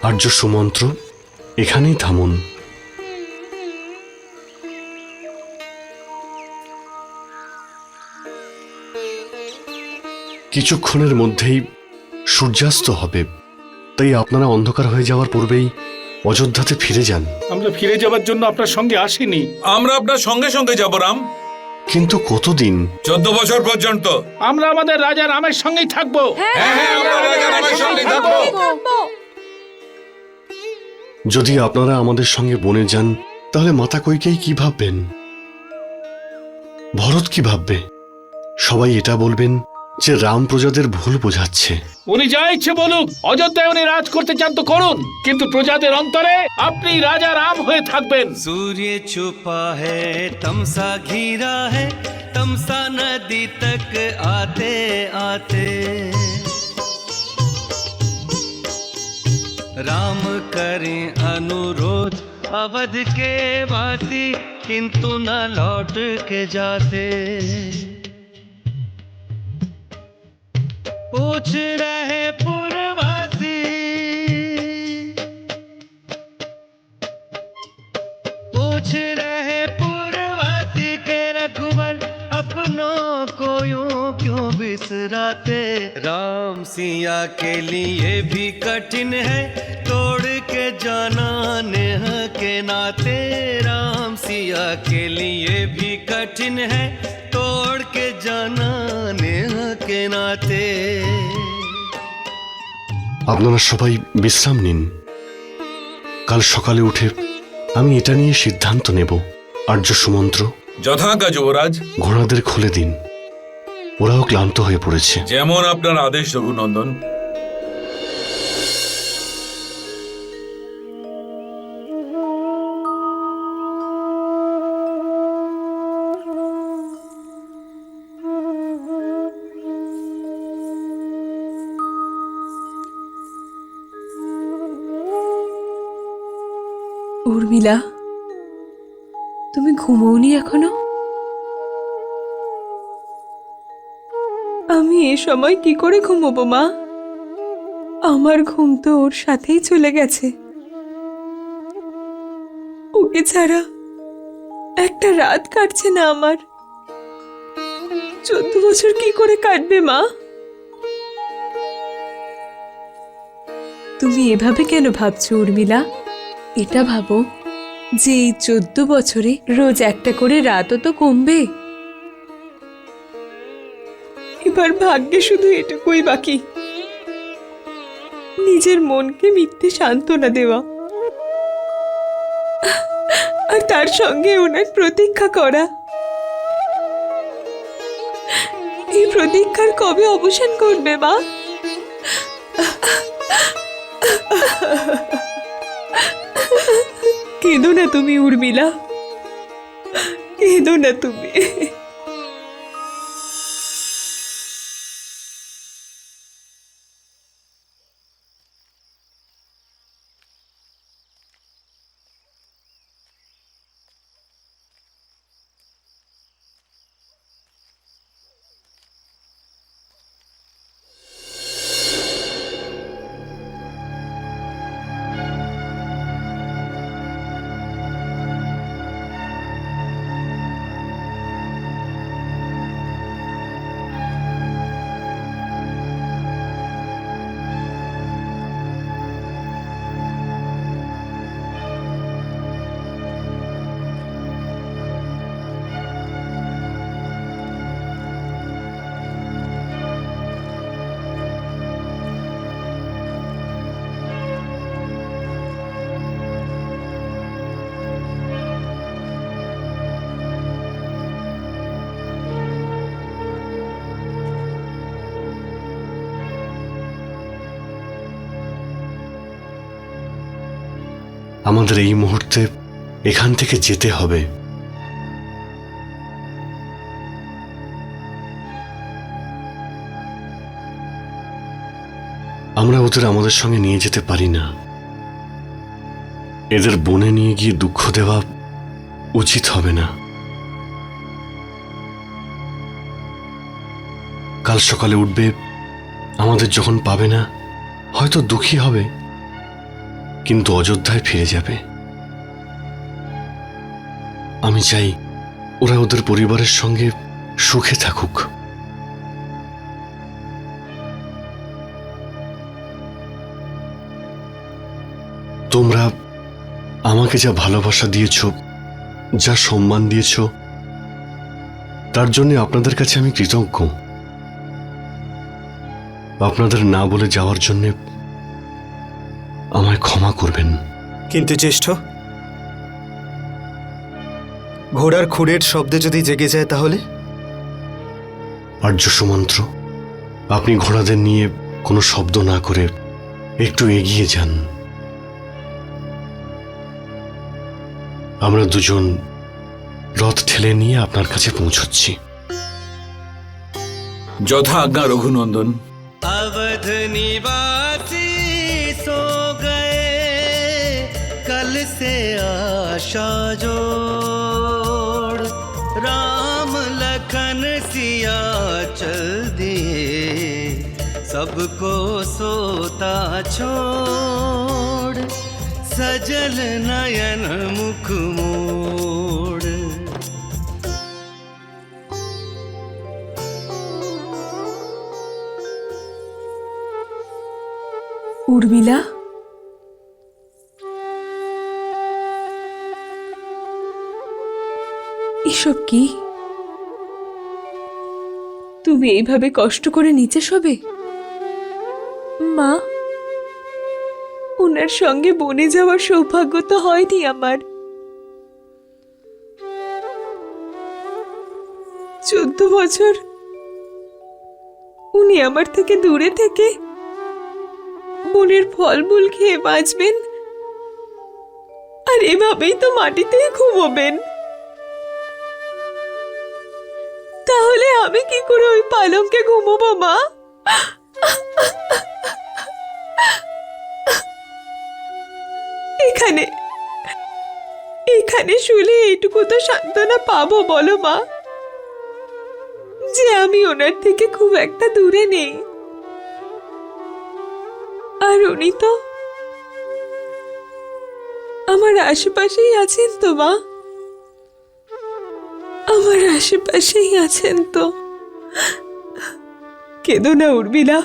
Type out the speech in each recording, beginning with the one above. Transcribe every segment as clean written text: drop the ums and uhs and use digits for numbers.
আর্য সুমন্ত্র, এখানেই থামুন। কিছুক্ষণের মধ্যেই সূর্যাস্ত হবে, তাই আপনারা অন্ধকার হয়ে যাওয়ার পূর্বেই অযোধ্যাতে ফিরে যান। আমরা ফিরে যাওয়ার জন্য আপনার সঙ্গে আসিনি। আমরা আপনার সঙ্গে সঙ্গে যাব রাম। কিন্তু কতদিন? 14 বছর পর্যন্ত। আমরা আমাদের রাজা রামের সঙ্গেই থাকবো। আমরা রাজা রামের সঙ্গেই থাকবো। যদি আপনারা আমাদের সঙ্গে বনে যান, তাহলে মাতা কৈকেয়ী কি ভাববেন? ভরত কি ভাববে? সবাই এটা বলবেন যে রাম প্রজাদের ভুল বোঝাচ্ছে। উনি যা ইচ্ছে বলুক, অযোধ্যায় উনি রাজ করতে চান তো করুন, কিন্তু প্রজাদের অন্তরে আপনি রাজা রাম হয়ে থাকবেন। सूर्य छुपा है तमसा घिरा है तमसा नदी तक आते आते राम करें अनुरोध अवध के वासी किंतु न लौट के जाते पूछ रहे पुरवासी पूछ रहे पुरवासी के रघुवर अपनों को यूं क्यों बिसराते राम सिया के लिए भी कठिन है तोड़ के जाना नेह के नाते राम सिया के लिए भी कठिन है तोड़ के जाना नेह के नाते আপনারা সবাই বিশ্রাম নিন। কাল সকালে উঠে আমি এটা নিয়ে সিদ্ধান্ত নেব। আর্য সুমন্ত্র, যথাজ্ঞা যুবরাজ। ঘোড়াদের খুলে দিন, ওরাও ক্লান্ত হয়ে পড়েছে। যেমন আপনার আদেশ রঘুনন্দন। উর্মিলা, তুমি ঘুমোওনি এখনো? আমি এ সময় কি করে ঘুমোবো মা? আমার ঘুম তো ওর সাথেই চলে গেছে। ওকে ছাড়া একটা রাত কাটছে না আমার। 14 বছর কি করে কাটবে মা? তুমি এভাবে কেন ভাবছো উর্মিলা? এটা ভাবো যে এই 14 বছরে রোজ একটা করে রাতও তো কমবে। এবার ভাগ্যে শুধু এটুকুই বাকি, নিজের মনকে মিথ্যে সান্ত্বনা দেওয়া আর তার সঙ্গে ওনার প্রতীক্ষা করা। এই প্রতীক্ষার কবে অবসান করবে মা? কেঁদো না তুমি উর্মিলা, কেঁদো না তুমি। আমাদের এই মুহূর্তে এখান থেকে যেতে হবে। আমরা ওদের আমাদের সঙ্গে নিয়ে যেতে পারি না। এদের বনে নিয়ে গিয়ে দুঃখ দেওয়া উচিত হবে না। কাল সকালে উঠবে, আমাদের যখন পাবে না হয়তো দুঃখী হবে, কিন্তু অযোধ্যায় ফিরে যাবে। আমি চাই ওরা ওদের পরিবারের সঙ্গে সুখে থাকুক। তোমরা আমাকে যা ভালোবাসা দিয়েছ, যা সম্মান দিয়েছ, তার জন্য আপনাদের কাছে আমি কৃতজ্ঞ। আপনাদের না বলে যাওয়ার জন্য আমায় ক্ষমা করবেন। কিন্তু জ্যেষ্ঠ, ঘোড়ার খুঁড়ের শব্দে যদি জেগে যায় তাহলে? আর্য সুমন্ত্র, আপনি ঘোড়াদের নিয়ে কোনো শব্দ না করে একটু এগিয়ে যান। আমরা দুজন রথ ঠেলে নিয়ে আপনার কাছে পৌঁছচ্ছি। যথা আজ্ঞা রঘুনন্দন। अवध निवासी सो गए कल से आशा जोड़, राम लखन सिया चल दिए सबको सोता छोड़, सजल नयन मुख मोड़। উর্মিলা, এসব কি? তুমি এইভাবে কষ্ট করে নিচে শোবে? মা, ওনার সঙ্গে বনে যাওয়ার সৌভাগ্য তো হয়নি আমার। 14 বছর উনি আমার থেকে দূরে থেকে বনের ফলমূল খেয়ে বাঁচবেন, আর এভাবেই তো মাটিতেই ঘুমোবেন। তাহলে আমি কি করে ওই পালঙ্কে ঘুমোবো মা? এখানে এখানে শুলে এইটুকু তো সান্ত্বনা পাবো বলো মা, যে আমি ওনার থেকে খুব একটা দূরে নেই। আর উনি তো আমার আশেপাশেই আছেন তো মা, আমার আশেপাশেই আছেন তো। কেঁদো না উর্মিলা।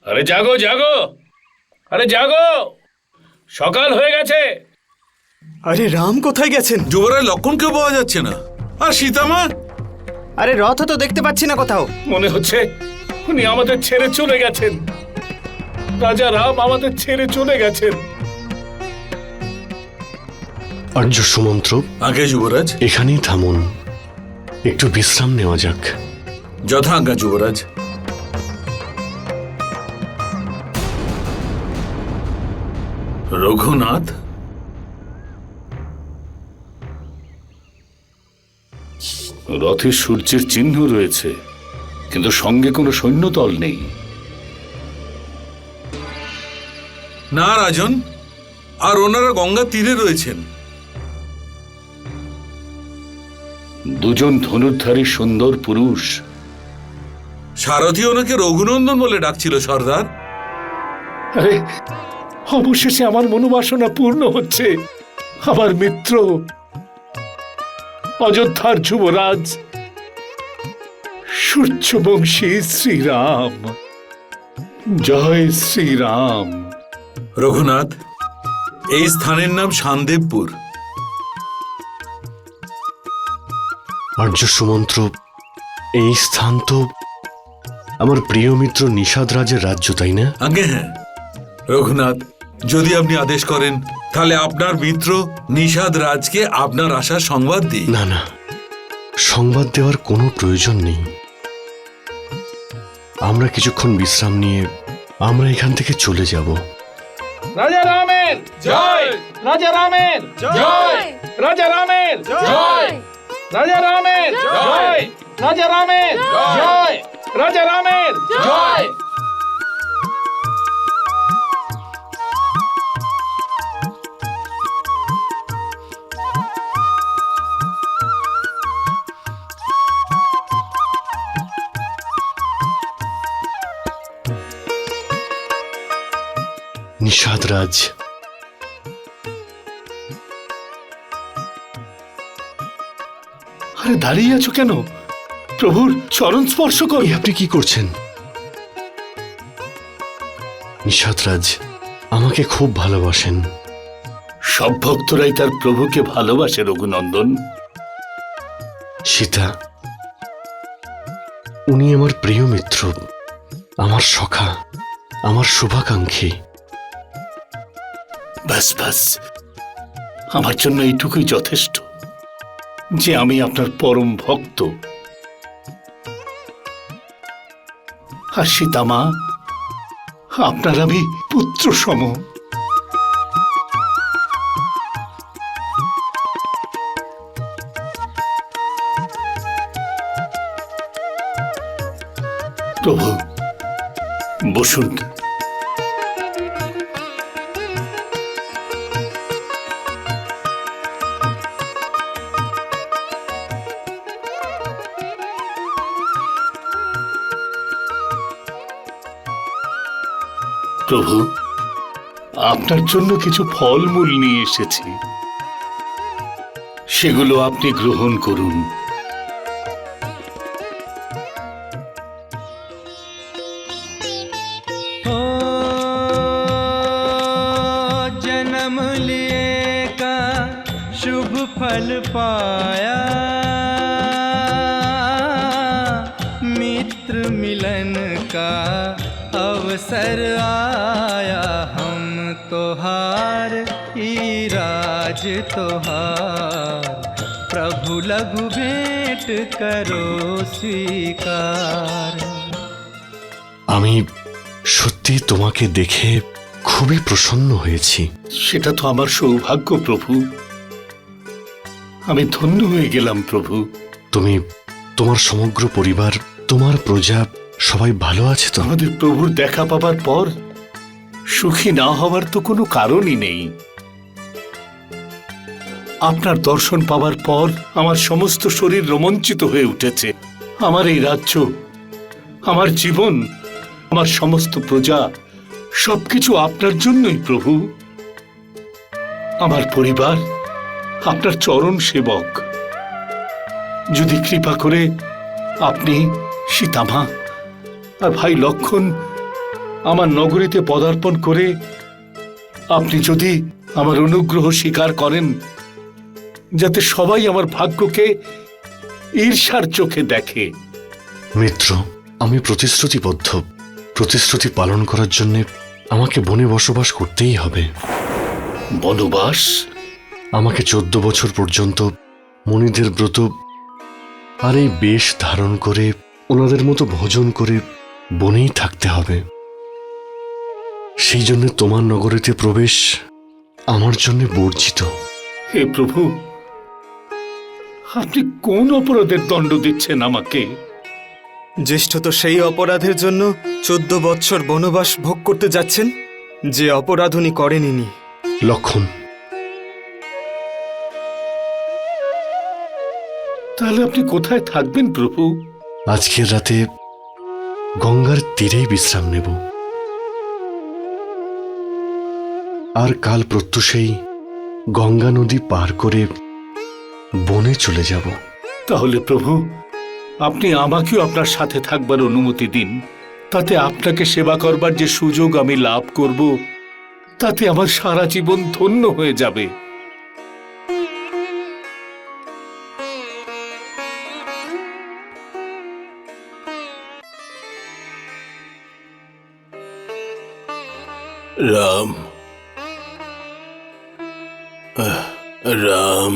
আরে জাগো জাগো, আরে জাগো, সকাল হয়ে গেছে। আরে রাম কোথায় গেছেন? যুবরাজ লক্ষণকেও পাওয়া যাচ্ছে না। আর সীতামা? আরে রথ তো দেখতে পাচ্ছি না কোথাও। মনে হচ্ছে উনি আমাদের ছেড়ে চলে গেছেন। রাজা রাম আমাদের ছেড়ে চলে গেছেন। আর্য সুমন্ত্র, আগে যুবরাজ। এখানেই থামুন, একটু বিশ্রাম নেওয়া যাক। যথা আজ্ঞা যুবরাজ। রঘুনাথ, রথে সূর্যের চিহ্ন রয়েছে, কিন্তু সঙ্গে কোনো সৈন্যদল নেই। না রাজন, আর ওনারা গঙ্গা তীরে রয়েছেন। দুজন ধনুর্ধারী সুন্দর পুরুষ। সারথী ওনাকে রঘুনন্দন বলে ডাকছিল সর্দার। আরে অবশেষে আমার মনোবাসনা পূর্ণ হচ্ছে। আমার মিত্র, অযোধ্যার যুবরাজ, সূর্যবংশী শ্রীরাম। জয় শ্রীরাম। রঘুনাথ, এই স্থানের নাম শান্দেবপুর। আর্য সুমন্ত্র, এই স্থান তো আমার প্রিয় মিত্র নিষাদ রাজের রাজ্য, তাই না? আগে হ্যাঁ রঘুনাথ, যদি আপনি আদেশ করেন তাহলে আপনার মিত্র নিষাদ রাজকে আপনার আসার সংবাদ দিই। না না, সংবাদ দেওয়ার কোনো প্রয়োজন নেই। আমরা কিছুক্ষণ বিশ্রাম নিয়ে আমরা এখান থেকে চলে যাব। রাজা রামের জয়, রাজা রামের জয়, রাজা রামের জয়, রাজা রামের জয়, রাজা রামের জয়, রাজা রামের জয়। নিষাদ রাজ, আরে দাঁড়িয়ে আছো কেন? প্রভুর চরণ স্পর্শ কর। আপনি কি করছেন? নিষাদ রাজ আমাকে খুব ভালোবাসেন। সব ভক্তরাই তার প্রভুকে ভালোবাসে রঘুনন্দন। সীতা, উনি আমার প্রিয় মিত্র, আমার সখা, আমার শুভাকাঙ্ক্ষী। ব্যাস ব্যাস, আমার জন্য এইটুকুই যথেষ্ট যে আমি আপনার পরম ভক্ত। আর সীতামা, আপনার আমি পুত্র সম। প্রভু বসুন। প্রভু, আপনার জন্য কিছু ফলমূল নিয়ে এসেছি, সেগুলো আপনি গ্রহণ করুন। जन्म लिए का शुभ फल पाया, मित्र मिलन का अवसर आया। हम तोहार ही राज तोहार, प्रभु लघु भेंट करो स्वीकार। আমি সত্যি তোমাকে দেখে খুবই প্রসন্ন হয়েছি। সেটা তো আমার সৌভাগ্য প্রভু। আমি ধন্য হয়ে গেলাম প্রভু। তুমি, তোমার সমগ্র পরিবার, তোমার প্রজা সবাই ভালো আছে তো? আমাদের প্রভুর দেখা পাবার পর সুখী না হওয়ার তো কোনো কারণই নেই। আপনার দর্শন পাওয়ার পর আমার সমস্ত শরীর রোমাঞ্চিত হয়ে উঠেছে। আমার এই রাজ্য, আমার জীবন, আমার সমস্ত প্রজা সবকিছু আপনার জন্যই প্রভু। আমার পরিবার আপনার চরণ সেবক। যদি কৃপা করে আপনি, সীতামা আর ভাই লক্ষণ আমার নগরীতে পদার্পণ করে আপনি যদি আমার অনুগ্রহ স্বীকার করেন, যাতে সবাই আমার ভাগ্যকে ঈর্ষার চোখে দেখে। মিত্র, আমি প্রতিশ্রুতিবদ্ধ। প্রতিশ্রুতি পালন করার জন্য আমাকে বনে বসবাস করতেই হবে। বনবাস? আমাকে 14 বছর পর্যন্ত মুনিদের ব্রত আর এই বেশ ধারণ করে ওনাদের মতো ভোজন করে বনেই থাকতে হবে। সেই জন্য তোমার নগরীতে প্রবেশ আমার জন্য বর্জিত। হে প্রভু, আপনি কোন অপরাধের দণ্ড দিচ্ছেন আমাকে? জ্যেষ্ঠ তো সেই অপরাধের জন্য 14 বৎসর বনবাস ভোগ করতে যাচ্ছেন, যে অপরাধ উনি করেননি। লক্ষণ, তাহলে আপনি কোথায় থাকবেন প্রভু? আজকের রাতে গঙ্গার তীরেই বিশ্রাম নেব, আর কাল প্রত্যুষেই গঙ্গা নদী পার করে বনে চলে যাব। তাহলে প্রভু, আপনি আমাকেও আপনার সাথে থাকবার অনুমতি দিন। তাতে আপনাকে সেবা করবার যে সুযোগ আমি লাভ করব, তাতে আমার সারা জীবন ধন্য হয়ে যাবে। রাম, রাম,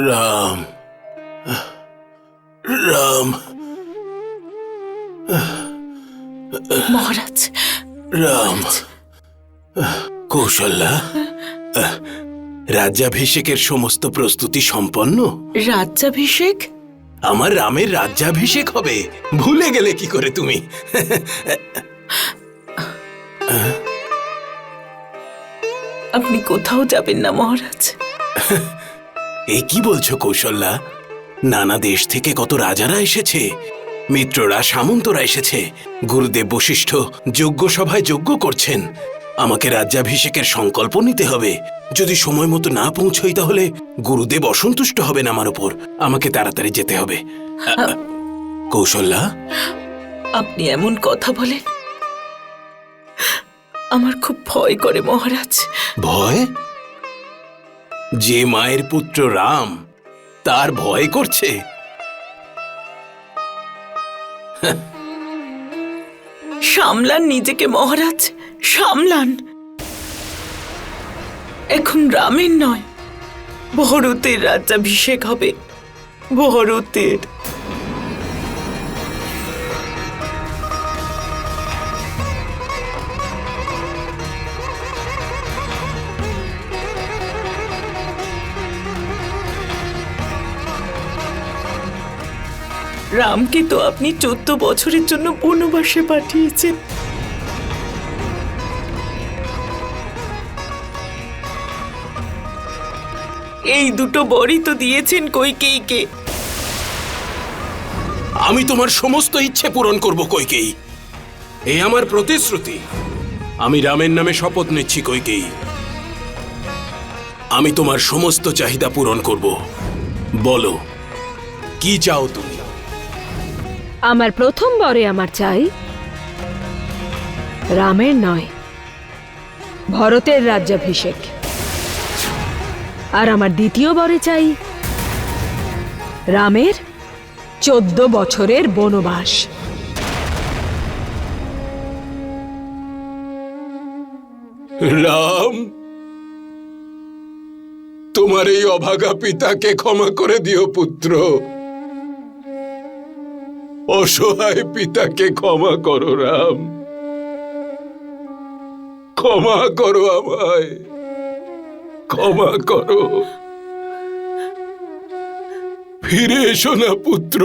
রাম, রাম, মহারাজ, রাম, কৌশল্যা, রাজ্যাভিষেকের সমস্ত প্রস্তুতি সম্পন্ন? রাজ্যাভিষেক? আমার রামের রাজ্যাভিষেক হবে, ভুলে গেলে কি করে তুমি? আপনি কোথাও যাবেন না মহারাজ। এ কি বলছো কৌশল্যা? নানা দেশ থেকে কত রাজারা এসেছে, মিত্ররা, সামন্তরা এসেছে। গুরুদেব বশিষ্ঠ যজ্ঞ সভায় যজ্ঞ করছেন। আমাকে রাজ্যাভিষেকের সংকল্প নিতে হবে। যদি সময় মতো না পৌঁছই তাহলে গুরুদেব অসন্তুষ্ট হবেন আমার উপর। আমাকে তাড়াতাড়ি যেতে হবে। কৌশল্যা, আপনি এমন কথা বলেন, আমার খুব ভয় করে মহারাজ। ভয়? যে মায়ের পুত্র রাম, তার ভয় করছে? সামলান নিজেকে মহারাজ, সামলান। এখন রামের নয়, ভরতের রাজ্যাভিষেক হবে, ভরতের। রামকে তো আপনি 14 বছরের জন্য বনবাসে পাঠিয়েছেন। এই দুটো বরই তো দিয়েছেন কইকেয়ীকে। আমি তোমার সমস্ত ইচ্ছে পূরণ করব কইকেয়ী, এই আমার প্রতিশ্রুতি। আমি রামের নামে শপথ নিচ্ছি কইকেয়ী, আমি তোমার সমস্ত চাহিদা পূরণ করব। বলো, কি চাও তুমি? আমার প্রথম বরে আমার চাই রামের নয়, ভরতের রাজ্যাভিষেক। আর আমার দ্বিতীয় বরে চাই রামের 14 বছরের বনবাস। রাম, তোমার এই অভাগা পিতাকে ক্ষমা করে দিও পুত্র। অসহায় পিতাকে ক্ষমা করো রাম, ক্ষমা করো আমায়, ক্ষমা করো। ফিরে এসো না পুত্র।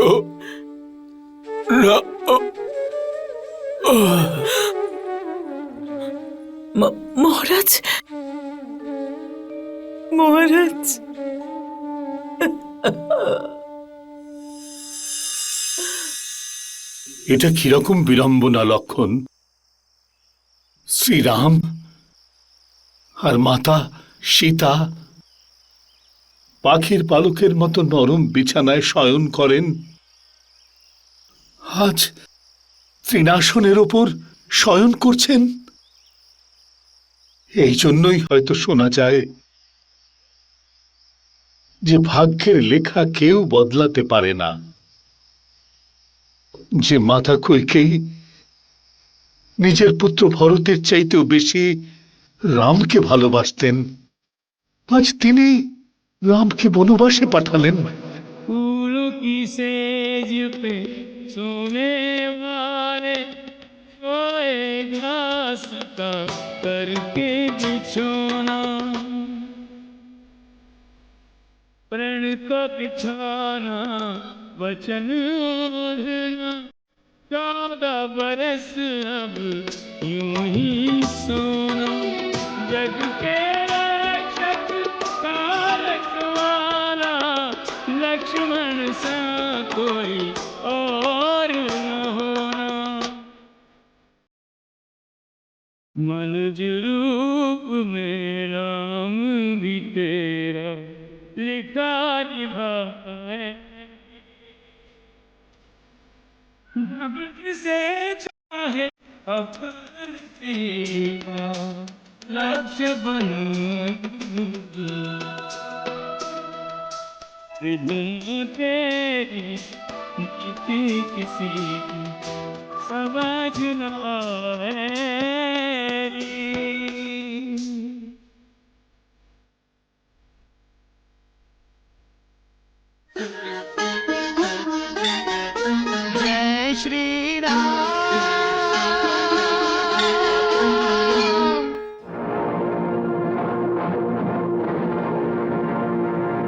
মহারাজ, মহারাজ, এটা কিরকম বিড়ম্বনা লক্ষণ? শ্রীরাম আর মাতা সীতা পাখির পালকের মতো নরম বিছানায় শয়ন করেন, আজ তৃণাসনের ওপর শয়ন করছেন। এই জন্যই হয়তো শোনা যায় যে ভাগ্যের লেখা কেউ বদলাতে পারে না। যে মাতা কইকেয়ী নিজের পুত্র ভরতের চাইতেও বেশি রামকে ভালোবাসতেন, আজ তিনি রামকে বনবাসে পাঠালেন। फूलों की सेज पे सोने वाले सोए घास का करके बिछोना, प्रण का बिछाना, वचन बांधना, 14 बरस अब यूं ही सोना। जग के रक्षक का रखवाला लक्ष्मण सा कोई और न होना। मनुज रूप में राम भी तेरा लिखा निभाए, जब से चाहे अपन तेरा लक्ष्य बनूंगी। तेरी नीति किसी की समझ न आए।